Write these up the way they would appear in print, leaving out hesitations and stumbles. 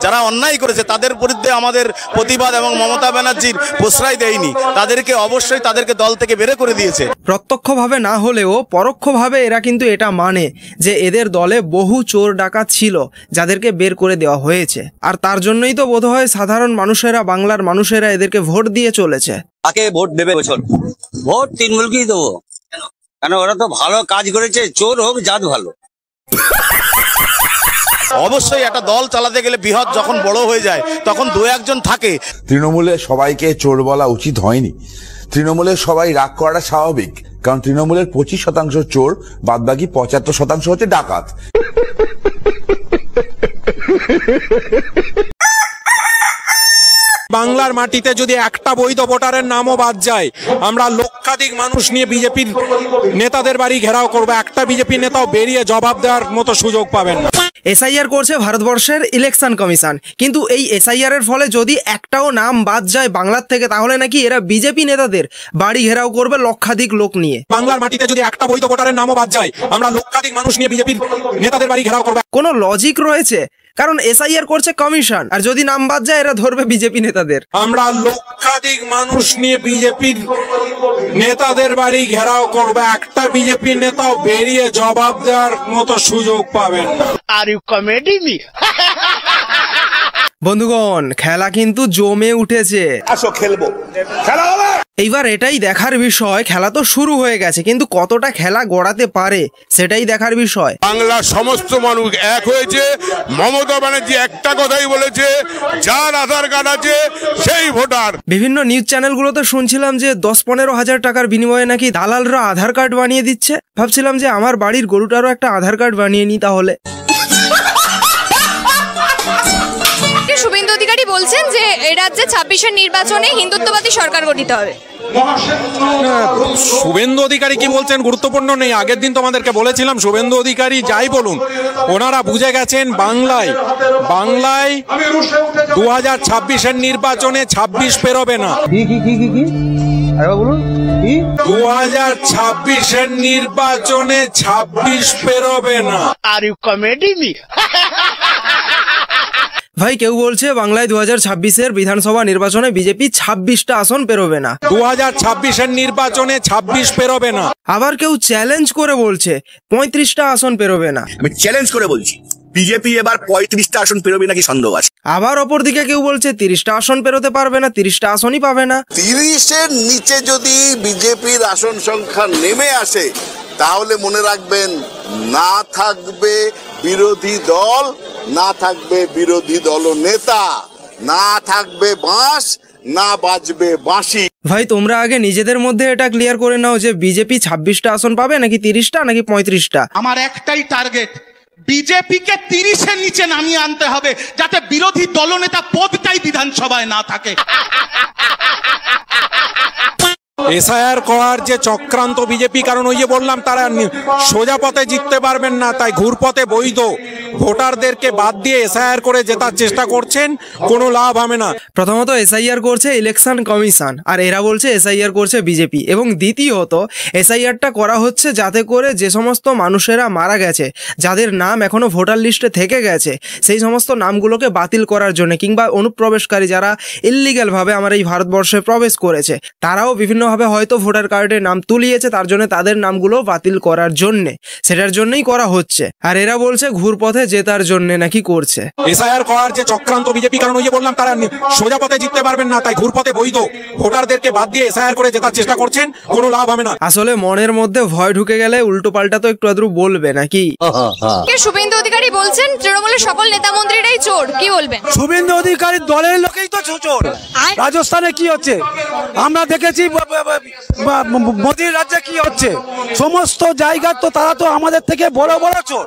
যারা অন্যায় করেছে তাদের বিরুদ্ধে আমাদের প্রতিবাদ এবং মমতা ব্যানার্জির প্রশ্রয় দেয়নি, তাদেরকে অবশ্যই তাদেরকে দল থেকে বের করে দিয়েছে। প্রত্যক্ষভাবে না হলেও পরোক্ষভাবে এরা কিন্তু এটা মানে যে এদের দলে বহু চোর ডাকাত ছিল যাদেরকে বের করে দেওয়া হয়েছে, আর তার জন্যই তো বোধহয় সাধারণ মানুষেরা, বাংলার মানুষেরা এদেরকে ভোট দিয়ে চলেছে। কাকে ভোট দেবে বছর? ভোট তৃণমূলকেই দেবো, কেন ওরা তো ভালো কাজ করেছে, চোর হোক জাত ভালো। অবশ্যই একটা দল চালাতে গেলে বৃহৎ যখন বড় হয়ে যায় তখন দু একজন থাকে। তৃণমূলে সবাইকে চোর বলা উচিত হয়নি, তৃণমূলে সবাই রাগ করাটা স্বাভাবিক, কারণ তৃণমূলের 25% চোর, বাদবাকি 75% হচ্ছে ডাকাত। বাংলার মাটিতে যদি একটা বৈধ ভোটারের নামও বাদ যায়, আমরা লক্ষাধিক মানুষ নিয়ে বিজেপির নেতাদের বাড়ি ঘেরাও করবো, একটা বিজেপি নেতাও বেরিয়ে জবাব দেওয়ার মতো সুযোগ পাবেন না। এসআইআর করছে ভারতবর্ষের ইলেকশন কমিশন, কিন্তু এই এসআইআর এর ফলে যদি একটাও নাম বাদ যায় বাংলার থেকে, তাহলে নাকি এরা বিজেপি নেতাদের বাড়ি ঘেরাও করবে লক্ষাধিক লোক নিয়ে। বাংলার মাটিতে যদি একটা বৈধ ভোটারের নামও বাদ যায়, আমরা লক্ষাধিক মানুষ নিয়ে বিজেপির নেতাদের বাড়ি ঘেরাও করবো। কোনো লজিক রয়েছে? কারণ এসআইআর করছে কমিশন, আর যদি নাম বাদ যায় এরা ধরবে বিজেপি নেতাদের। আমরা লক্ষাধিক মানুষ নিয়ে বিজেপির নেতাদের বাড়ি ঘেরাও করবে, একটা বিজেপি নেতাও বেরিয়ে জবাব দেওয়ার মতো সুযোগ পাবেন না। Are you comedy me? বন্ধুগণ, খেলা কিন্তু জমে উঠেছে, আসো খেলবো, খেলা হবে। এইবার এটাই দেখার বিষয়, খেলা তো শুরু হয়ে গেছে, কিন্তু কতটা খেলা গড়াতে পারে সেটাই দেখার বিষয়। বাংলার সমস্ত মানুষ এক হয়েছে, মমতা ব্যানার্জি একটা কথাই বলেছে, যার আধার কার্ড আছে সেই ভোটার। বিভিন্ন নিউজ চ্যানেলগুলোতে শুনছিলাম যে 10-15 হাজার টাকার বিনিময়ে নাকি দালালরা আধার কার্ড বানিয়ে দিচ্ছে। ভাবছিলাম যে আমার বাড়ির গরুটারও একটা আধার কার্ড বানিয়ে নিই তাহলে। শুভেন্দু অধিকারী বলছেন যে এই রাজ্যে 26-এর নির্বাচনে হিন্দুত্ববাদী সরকার গঠিত হবে। শুভেন্দু অধিকারী কি বলছেন গুরুত্বপূর্ণ নেই, আগের দিন তোমাদেরকে বলেছিলাম শুভেন্দু অধিকারী যাই বলুন, ওনারা বুঝে গেছেন বাংলায় 2026-এর নির্বাচনে 26 পেরোবে না। 2026-এর নির্বাচনে 26 পেরোবে না। Are you comedy me? ভাই, কেউ বলছে বাংলায় 2026-এর বিধানসভা নির্বাচনে বিজেপি 26টা আসন পেরোবে না। 2026-এর নির্বাচনে 26 পেরোবে না। আবার কেউ চ্যালেঞ্জ করে বলছে 35টা আসন পেরোবে না। আমি চ্যালেঞ্জ করে বলছি, বিজেপি এবার 35টা আসন পেরোবে নাকি সন্দেহ আছে। আবার অপরদিকে কেউ বলছে 30টা আসন পেরোতে পারবে না, 30টা আসনই পাবে না। 30-এর নিচে যদি বিজেপির আসন সংখ্যা নেমে আসে তাহলে মনে রাখবেন, না থাকবে বিরোধী দল, না থাকবে বিরোধী দল নেতা, না থাকবে বাঁশ, না বাজবে বাঁশি। ভাই, তোমরা আগে নিজেদের মধ্যে এটা ক্লিয়ার করে নাও যে বিজেপি 26টা আসন পাবে নাকি 30টা নাকি 35টা। আমার একটাই টার্গেট, বিজেপিকে 30-এর নিচে নামিয়ে আনতে হবে, যাতে বিরোধী দলনেতা পদটাই বিধানসভায় না থাকে। এসআইআর করার যে চক্রান্ত বিজেপি, কারণ ওই যে বললাম তারা সোজা পথে জিততে পারবেন না, তাই ঘুরপথে বৈধ ভোটারদেরকে বাদ দিয়ে এসআইআর করে জেতার চেষ্টা করছেন, কোনো লাভ হবে না। প্রথমত এসআইআর করছে ইলেকশন কমিশন, আর এরা বলছে এসআইআর করছে বিজেপি, এবং দ্বিতীয়ত এসআইআরটা করা হচ্ছে যাতে করে যে সমস্ত মানুষেরা মারা গেছে, যাদের নাম এখনো ভোটার লিস্টে থেকে গেছে, সেই সমস্ত নামগুলোকে বাতিল করার জন্য, কিংবা অনুপ্রবেশকারী যারা ইললিগ্যাল ভাবে আমার এই ভারতবর্ষে প্রবেশ করেছে, তারাও বিভিন্নভাবে হয়তো ভোটার কার্ডে নাম তুলিয়েছে, তার জন্য তাদের নামগুলো বাতিল করার জন্য, সেটার জন্যই করা হচ্ছে। আর এরা বলছে ঘুরপথে জেতার জন্য নাকি করছে। এসআইআর করার যে চক্রান্ত বিজেপি, কারণ ওই যে বললাম তারা সোজা পথে জিততে পারবেন না, তাই ঘুরপথে বৈধ ভোটারদেরকে বাদ দিয়ে এসআইআর করে জেতার চেষ্টা করছেন, কোনো লাভ হবে না। আসলে মনের মধ্যে ভয় ঢুকে গেলে উল্টো পাল্টা তো একটু আদ্রু বলবে নাকি। শুভেন্দু অধিকারী বলছেন তৃণমূলের সকল নেতা মন্ত্রীরাই চোর, কি বলবেন? শুভেন্দু অধিকারীর দলের লোকেই তো চোর। রাজস্থানে কি হচ্ছে আমরা দেখেছি, মোদীর রাজ্যে কি হচ্ছে, সমস্ত জায়গার তো তারা তো আমাদের থেকে বড় বড় চোর,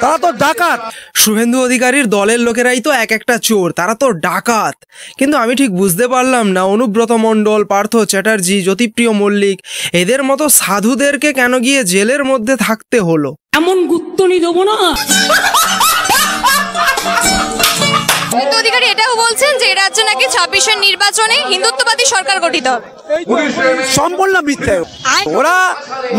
তারা তো ডাকাত। শুভেন্দু অধিকারীর দলের লোকেরাই তো এক একটা চোর, তারা তো ডাকাত। কিন্তু আমি ঠিক বুঝতে পারলাম না, অনুব্রত মণ্ডল, পার্থ চ্যাটার্জি, জ্যোতিপ্রিয় মল্লিক, এদের মতো সাধুদেরকে কেন গিয়ে জেলের মধ্যে থাকতে হলো। এমন গুত্তনি দেবো না। শুভেন্দু অধিকারী এটাও বলছেন যে রাজ্যে নাকি 26-এর নির্বাচনে হিন্দুত্ববাদী সরকার গঠিত হবে। সম্পূর্ণ মিথ্যে। ওরা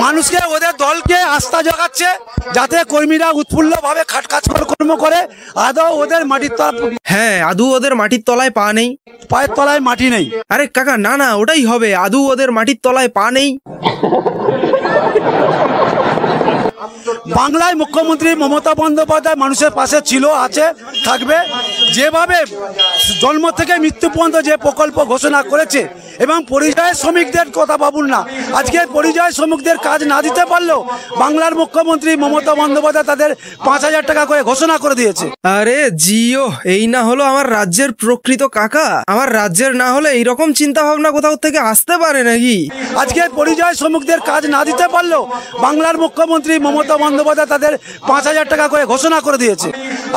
মানুষকে, ওদের দলকে আস্থা জোগাচ্ছে যাতে কর্মীরা উৎফুল্লভাবে কাজকর্ম করে। আদৌ ওদের মাটির তলায়, হ্যাঁ, আদৌ ওদের মাটির তলায় পা নেই, পায়ের তলায় মাটি নেই। আরে কাকা, না না, ওটাই হবে, আদৌ ওদের মাটির তলায় পা নেই। বাংলায় মুখ্যমন্ত্রী মমতা বন্দ্যোপাধ্যায় মানুষের পাশে ছিল, আছে, থাকবে। যেভাবে জন্ম থেকে মৃত্যু পর্যন্ত যে প্রকল্প ঘোষণা করেছে, এবং পরিযায়ী শ্রমিকদের কথা ভাবুন না, আজকে পরিযায়ী শ্রমিকদের কাজ না দিতে পারলেও বাংলার মুখ্যমন্ত্রী মমতা বন্দ্যোপাধ্যায় তাদের 5,000 টাকা করে ঘোষণা করে দিয়েছে। আরে জিও, এই না হলো আমার রাজ্যের প্রকৃত কাকা। আমার রাজ্যের না হলে এইরকম চিন্তা ভাবনা কোথাও থেকে আসতে পারে নাকি? আজকে পরিযায়ী শ্রমিকদের কাজ না দিতে পারলেও বাংলার মুখ্যমন্ত্রী মমতা বন্দ্যোপাধ্যায় তাদের 5,000 টাকা করে ঘোষণা করে দিয়েছে।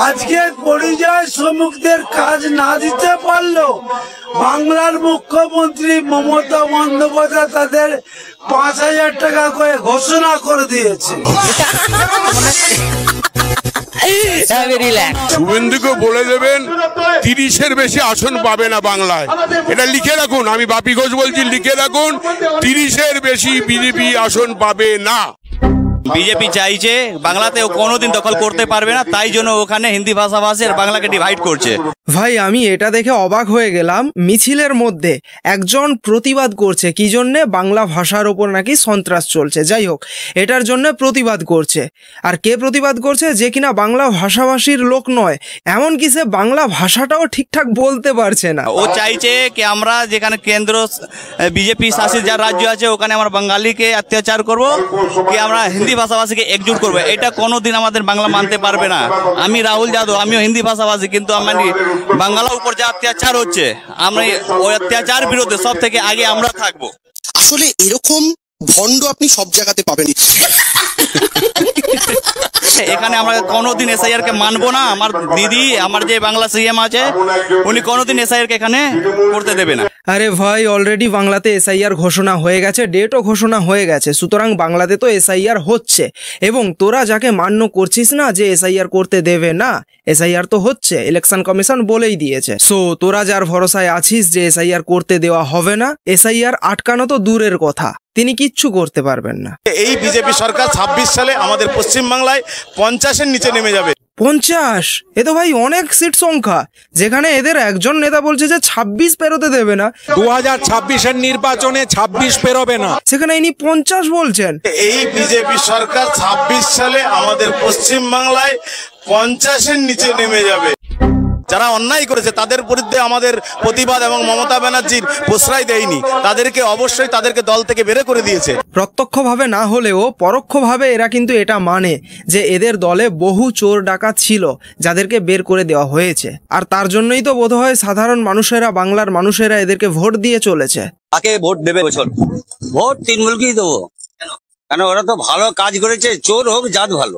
আজকে পরিযায়ী শ্রমিকদের কাজ না দিতে পারলেও বাংলার মুখ্যমন্ত্রী মমতা বন্দ্যোপাধ্যায় তাদের 5,000 টাকা করে ঘোষণা করে দিয়েছে। শুভেন্দুকে বলে দেবেন 30-এর বেশি আসন পাবে না বাংলায়। এটা লিখে রাখুন, আমি বাপি ঘোষ বলছি, লিখে রাখুন, 30-এর বেশি বিজেপি আসন পাবে না। বিজেপি চাইছে বাংলাতে ও কোনোদিন দখল করতে পারবে না, তাই জন্য ওখানে হিন্দি ভাষাভাষী আর বাংলাকে ডিভাইড করছে। ভাই, আমি এটা দেখে অবাক হয়ে গেলাম। মিছিলের মধ্যে একজন প্রতিবাদ করছে কি জন্যে, বাংলা ভাষার ওপর নাকি সন্ত্রাস চলছে। যাই হোক, এটার জন্য প্রতিবাদ করছে। আর কে প্রতিবাদ করছে? যে কিনা বাংলা ভাষাভাষীর লোক নয়, এমনকি সে বাংলা ভাষাটাও ঠিকঠাক বলতে পারছে না। ও চাইছে কি আমরা যেখানে কেন্দ্র বিজেপি শাসিত যা রাজ্য আছে ওখানে আমরা বাঙালিকে অত্যাচার করব, কি আমরা হিন্দি ভাষাভাষীকে একজুট করবো। এটা কোনোদিন আমাদের বাংলা মানতে পারবে না। আমি রাহুল যাদব, আমিও হিন্দি ভাষাভাষী, কিন্তু আমি বাংলার উপর যে অত্যাচার হচ্ছে, আমরা ওই অত্যাচার বিরুদ্ধে সব থেকে আগে আমরা থাকবো। আসলে এরকম ভণ্ড আপনি সব জায়গাতে পাবেন। এখানে আমরা কোনোদিন এসআইআর কে মানবো না। আমার দিদি, আমার যে বাংলা সিএম আছে, উনি কোনোদিন এসআইআর কে এখানে করতে দেবে না। আরে ভাই, অলরেডি বাংলাতে এসআইআর ঘোষণা হয়ে গেছে, ডেটও ঘোষণা হয়ে গেছে। সুতরাং বাংলাতে তো এসআইআর হচ্ছে, এবং তোরা যাকে মান্য করছিস না যে এসআইআর করতে দেবে না, এসআইআর তো হচ্ছে, ইলেকশন কমিশন বলেই দিয়েছে। সো তোরা যার ভরসায় আছিস যে এসআইআর করতে দেওয়া হবে না, এসআইআর আটকানো তো দূরের কথা, তিনি কিচ্ছু করতে পারবেন না। এই বিজেপি সরকার 26 সালে আমাদের পশ্চিমবাংলায় 50-এর নিচে নেমে যাবে। 50? এ তো ভাই অনেক সিট সংখ্যা, যেখানে এদের একজন নেতা বলছে যে 26 পেরোতে দেবে না। 2026-এর নির্বাচনে 26 পেরোবে না, সেখানে ইনি 50 বলছেন। এই বিজেপি সরকার 26 সালে আমাদের পশ্চিমবাংলায় 50-এর নিচে নেমে যাবে। যারা অন্যায় করেছে তাদের বিরুদ্ধে আমাদের প্রতিবাদ এবং মমতা ব্যানার্জির প্রশ্রয় দেয়নি, তাদেরকে অবশ্যই তাদেরকে দল থেকে বের করে দিয়েছে। প্রত্যক্ষভাবে না হলেও পরোক্ষভাবে এরা কিন্তু এটা মানে যে এদের দলে বহু চোর ডাকাত ছিল যাদেরকে বের করে দেওয়া হয়েছে। আর তার জন্যই তো বোধহয় সাধারণ মানুষেরা, বাংলার মানুষেরা এদেরকে ভোট দিয়ে চলেছে। কাকে ভোট দেবে বছর? ভোট তৃণমূলকেই দেবো। কেন? ওরা তো ভালো কাজ করেছে, চোর হোক জাত ভালো।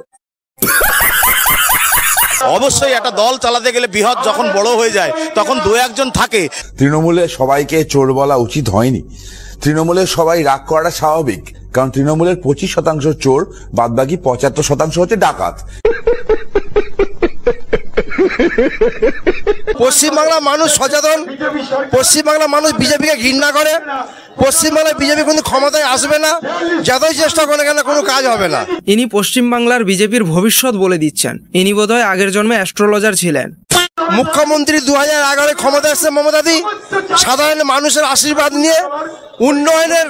অবশ্যই একটা দল চালাতে গেলে বৃহৎ যখন বড় হয়ে যায় তখন 2-1 জন থাকে। তৃণমূলে সবাইকে চোর বলা উচিত হয়নি। তৃণমূলের সবাই রাগ করাটা স্বাভাবিক, কারণ তৃণমূলের 25% চোর, বাদবাকি 75% হচ্ছে ডাকাত। পশ্চিমবাংলার মানুষ সচেতন, পশ্চিমবাংলার মানুষ বিজেপিকে ঘৃণা করে। পশ্চিমবাংলায় বিজেপি কিন্তু ক্ষমতায় আসবে না, যতই চেষ্টা করে কেন কোনো কাজ হবে না। ইনি পশ্চিমবাংলার বিজেপির ভবিষ্যৎ বলে দিচ্ছেন। ইনি বোধহয় আগের জন্মে অ্যাস্ট্রোলজার ছিলেন। মুখ্যমন্ত্রী 2011 ক্ষমতা এসছে মমতাদি, সাধারণ মানুষের আশীর্বাদ নিয়ে উন্নয়নের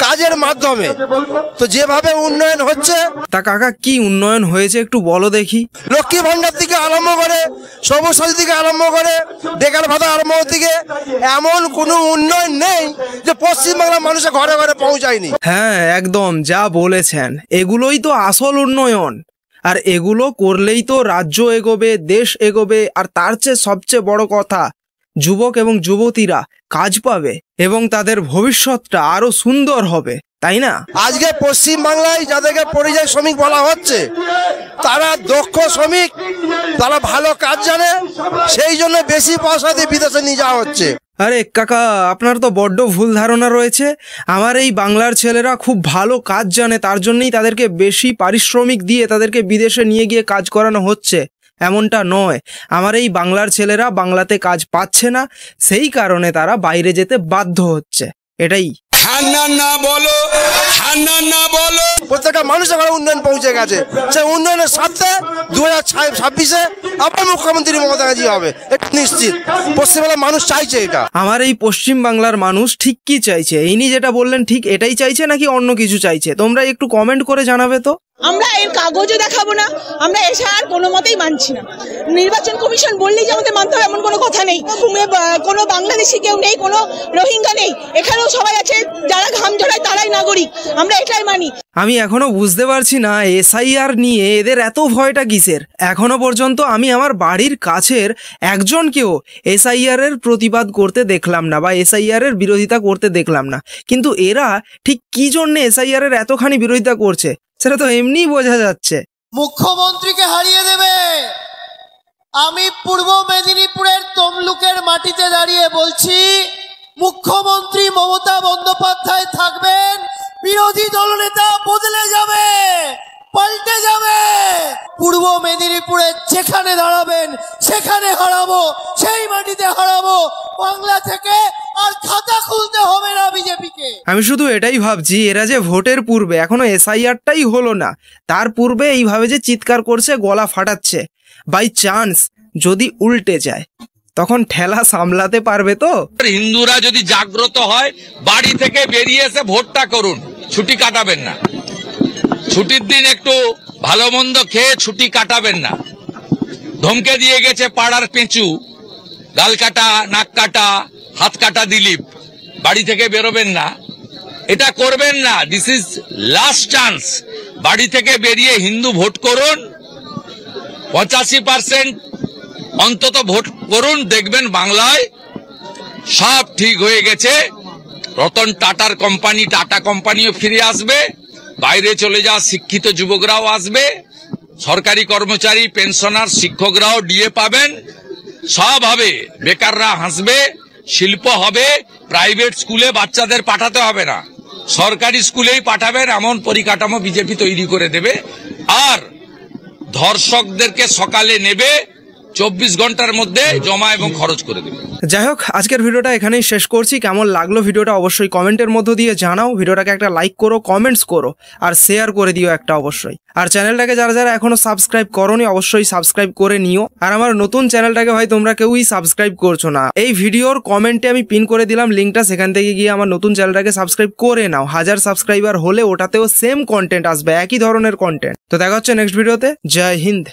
কাজের মাধ্যমে। তো যেভাবে উন্নয়ন হচ্ছে, তা কাকা কি উন্নয়ন হয়েছে একটু বলো দেখি। লক্ষ্মী ভান্ডার থেকে আরম্ভ করে, সবুজ সাথী থেকে আরম্ভ করে, বেকার ভাতা আরম্ভ থেকে এমন কোনো উন্নয়ন নেই যে পশ্চিমবাংলার মানুষের ঘরে ঘরে পৌঁছায়নি। হ্যাঁ, একদম যা বলেছেন, এগুলোই তো আসল উন্নয়ন। আর এগুলো করলেই তো রাজ্য এগোবে, দেশ এগোবে। আর তার চেয়ে সবচেয়ে বড় কথা, যুবক এবং যুবতীরা কাজ পাবে এবং তাদের ভবিষ্যৎটা আরো সুন্দর হবে, তাই না? আজকে পশ্চিমবাংলায় যাদেরকে পরিযায়ী শ্রমিক বলা হচ্ছে, তারা দক্ষ শ্রমিক, তারা ভালো কাজ জানে, সেই জন্য বেশি পয়সা দিয়ে বিদেশে নিয়ে যাওয়া হচ্ছে। আরে কাকা, আপনার তো বড্ড ভুল ধারণা রয়েছে। আমার এই বাংলার ছেলেরা খুব ভালো কাজ জানে, তার জন্যই তাদেরকে বেশি পারিশ্রমিক দিয়ে তাদেরকে বিদেশে নিয়ে গিয়ে কাজ করানো হচ্ছে, এমনটা নয়। আমার এই বাংলার ছেলেরা বাংলাতে কাজ পাচ্ছে না, সেই কারণে তারা বাইরে যেতে বাধ্য হচ্ছে। এটাই। প্রত্যেকটা মানুষের ঘরে উন্নয়ন পৌঁছে গেছে, সেই উন্নয়নের স্বার্থে 2026-এ আবার মুখ্যমন্ত্রী মমতা ব্যানার্জি হবে, এটা নিশ্চিত। পশ্চিমবাংলার মানুষ চাইছে এটা। আমার এই পশ্চিম বাংলার মানুষ ঠিক কি চাইছে? ইনি যেটা বললেন ঠিক এটাই চাইছে নাকি অন্য কিছু চাইছে? তোমরা একটু কমেন্ট করে জানাবে তো। আমরা এর কাগজও দেখাবো না, আমরা এসআইআর কোনো মতেই মানছি না। নির্বাচন কমিশন বললেই যে আমাদের মানতে হবে এমন কোনো কথা নেই। কোনো বাংলাদেশি কেউ নেই, কোনো রোহিঙ্গা নেই, এখানেও সবাই আছে, যারা ঘাম ঝরায় তারাই নাগরিক, আমরা এটাই মানি। আমি এখনো বুঝতে পারছি না এসআইআর নিয়ে এদের এত ভয়টা কিসের। এখনো পর্যন্ত আমি আমার বাড়ির কাছের একজনকেও এসআইআর এর প্রতিবাদ করতে দেখলাম না বা এসআইআর এর বিরোধিতা করতে দেখলাম না। কিন্তু এরা ঠিক কি জন্য এসআইআর এর এতখানি বিরোধিতা করছে সেটা তো এমনি বোঝা যাচ্ছে। মুখ্যমন্ত্রীকে হারিয়ে দেবে। আমি পূর্ব মেদিনীপুরের তমলুকের মাটিতে দাঁড়িয়ে বলছি, মুখ্যমন্ত্রী মমতা বন্দ্যোপাধ্যায় থাকবেন, বিরোধী দলনেতা বদলে যাবে, পাল্টে যাবে। পূর্ব মেদিনীপুরে যেখানে দাঁড়াবেন সেখানে হারাবো, সেই মাটিতে হারাবো। বাংলা থেকে আর খাতা খুলতে হবে না বিজেপিকে। আমি শুধু এটাই ভাবছি, এরা যে ভোটের পূর্বে এখনো এসআইআরটাই হলো না, তার পূর্বে এইভাবে যে চিৎকার করছে, গলা ফাটাচ্ছে, বাই চান্স যদি উল্টে যায় তখন ঠেলা সামলাতে পারবে তো? হিন্দুরা যদি জাগ্রত হয়, বাড়ি থেকে বেরিয়ে এসে ভোটটা করুন, ছুটি কাটাবেন না। ছুটির দিন একটু ভালো মন্দ খেয়ে ছুটি কাটাবেন না। ধমকে দিয়ে গেছে পাড়ার পেঁচু, গাল কাটা, নাক কাটা, হাত কাটা দিলীপ, বাড়ি থেকে বেরোবেন না, এটা করবেন না। This is last chance. বাড়ি থেকে বেরিয়ে হিন্দু ভোট করুন, 85% অন্তত ভোট করুন, দেখবেন বাংলায় সব ঠিক হয়ে গেছে। রতন টাটার কোম্পানি, টাটা কোম্পানিও ফিরে আসবে, বাইরে চলে যাওয়া শিক্ষিত যুবকরাও আসবে, সরকারি কর্মচারী, পেনশনার, শিক্ষকরাও ডিএ পাবেন, সব হবে, বেকাররা হাসবে, শিল্প হবে, প্রাইভেট স্কুলে বাচ্চাদের পাঠাতে হবে না, সরকারি স্কুলেই পাঠাবেন, এমন পরিকাঠামো বিজেপি তৈরি করে দেবে। আর ধর্ষকদেরকে সকালে নেবে, 24 ঘন্টার মধ্যে জমা এবং খরচ করে দেবে। যাই হোক, আজকের ভিডিওটা এখানেই শেষ করছি। কেমন লাগলো ভিডিওটা অবশ্যই কমেন্টের মধ্য দিয়ে জানাও। ভিডিওটাকে একটা লাইক করো, কমেন্টস করো আর শেয়ার করে দিও একটা অবশ্যই। আর চ্যানেলটাকে যারা যারা এখনো সাবস্ক্রাইব করোনি অবশ্যই সাবস্ক্রাইব করে নিও। আর আমার নতুন চ্যানেলটাকে ভাই তোমরা কেউই সাবস্ক্রাইব করছো না, এই ভিডিওর কমেন্টে আমি পিন করে দিলাম লিঙ্কটা, সেখান থেকে গিয়ে আমার নতুন চ্যানেলটাকে সাবস্ক্রাইব করে নাও। 1000 সাবস্ক্রাইবার হলে ওটাতেও সেম কন্টেন্ট আসবে, একই ধরনের কন্টেন্ট। তো দেখা হচ্ছে নেক্সট ভিডিওতে। জয় হিন্দ।